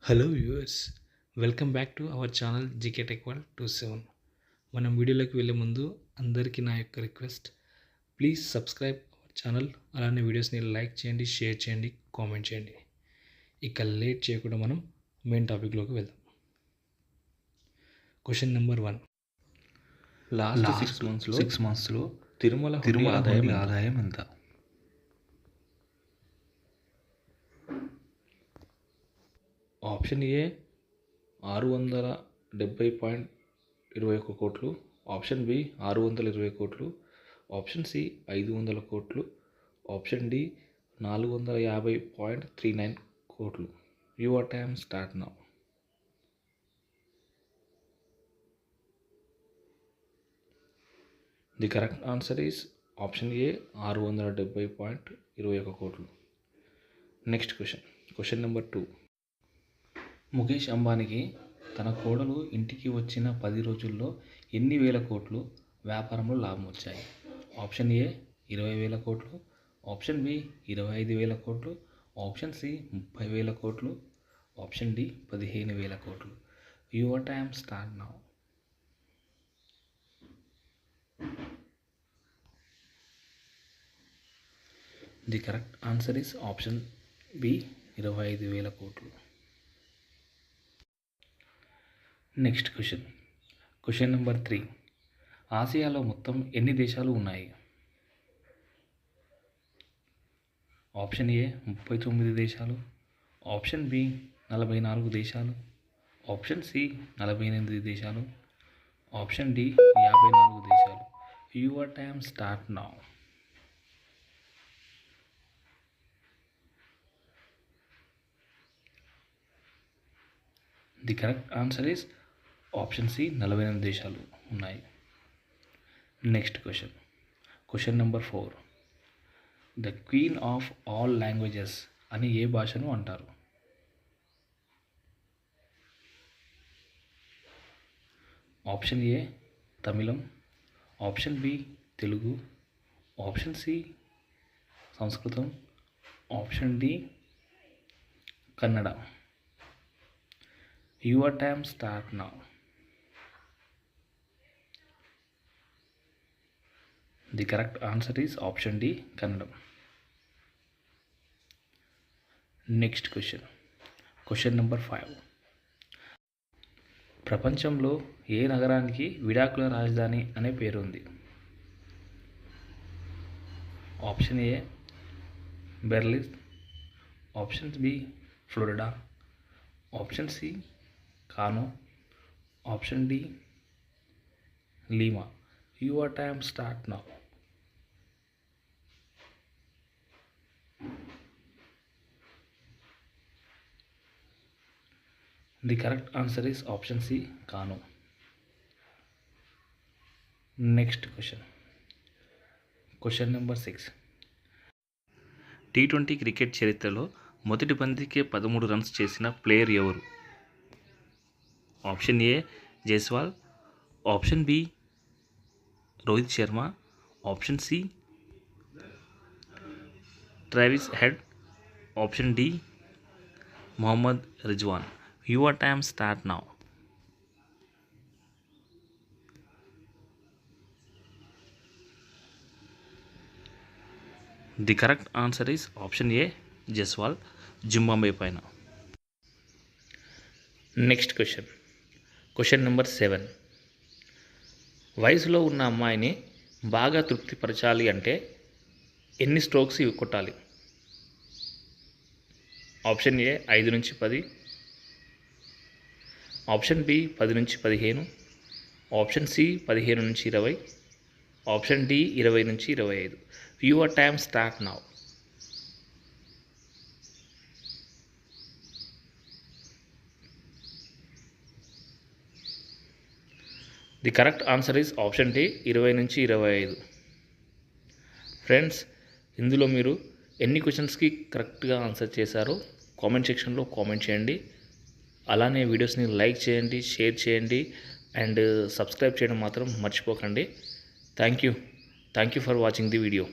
Hello viewers, welcome back to our channel GK tech world 27. మనం వీడియోలోకి వెళ్ళే ముందు అందరికీ నా యొక్క request, please subscribe our channel. అలానే వీడియోస్ని లైక్ చేయండి, షేర్ చేయండి, కామెంట్ చేయండి. ఇక లేట్ చేయకుండా మనం మెయిన్ టాపిక్లోకి వెళ్దాం. Question number 1. లాస్ట్ 6 మంత్స్లో తిరుమల ఆదాయం ఎంత? ఆప్షన్ ఏ 670.21 కోట్లు, ఆప్షన్ బి 620 కోట్లు, ఆప్షన్ సి 500 కోట్లు, ఆప్షన్ డి 450.39 కోట్లు. Your time start now. The correct answer is option ఏ 670.21 కోట్లు. Next question number 2. ముఖేష్ అంబానీకి తన కోడలు ఇంటికి వచ్చిన 10 రోజుల్లో ఎన్ని వేల కోట్లు వ్యాపారంలో లాభం వచ్చాయి? ఆప్షన్ ఏ 20,000 కోట్లు, ఆప్షన్ బి 25,000 కోట్లు, ఆప్షన్ సి 30,000 కోట్లు, ఆప్షన్ డి 15,000 కోట్లు. Your time start now. The correct answer is option B 25,000 కోట్లు. Next question number 3. ఆసియాలో మొత్తం ఎన్ని దేశాలు ఉన్నాయి? ఆప్షన్ ఏ 39 దేశాలు, ఆప్షన్ బి 44 దేశాలు, ఆప్షన్ సి 48 దేశాలు, ఆప్షన్ డి 54 దేశాలు. Your time start now. The correct answer is option C 48 దేశాలు ఉన్నాయి. Next question number 4. The queen of all languages అని ఏ భాషను అంటారు? ఆప్షన్ ఏ తమిళం, option B Telugu, option C సంస్కృతం, option D Kannada. Your time start now. The correct answer is option D కన్నడం. Next question number 5. ప్రపంచంలో ఏ నగరానికి విడాకుల రాజధాని అనే పేరు ఉంది? Option A Berlin, option B Florida, option C Kano, option D Lima. Your time start now. The correct answer is option C Kano. Next question number 6. T20 cricket చరిత్రలో మొదటి బంతికే 13 రన్స్ చేసిన ప్లేయర్ ఎవరు? Option A Jaiswal, option B Rohit Sharma, option C Travis Head, option D Mohammad Rizwan. Your time start now. The correct answer is option A Jaiswal, Zimbabwe పైన. Next question number 7. వయసులో ఉన్న అమ్మాయిని బాగా తృప్తిపరచాలి అంటే ఎన్ని స్ట్రోక్స్ కొట్టాలి? ఆప్షన్ ఏ 5 నుంచి 10, ఆప్షన్ బి 10 నుంచి 15, ఆప్షన్ సి 15 నుంచి 20, ఆప్షన్ డి 20 నుంచి 25. Your time start now. The correct answer is option D 20 నుంచి 25. ఫ్రెండ్స్, ఇందులో మీరు ఎన్ని క్వశ్చన్స్కి కరెక్ట్గా ఆన్సర్ చేశారో కామెంట్ సెక్షన్లో కామెంట్ చేయండి. అలానే వీడియోస్ని లైక్ చేయండి, షేర్ చేయండి అండ్ సబ్స్క్రైబ్ చేయడం మాత్రం మర్చిపోకండి. Thank you for watching the video.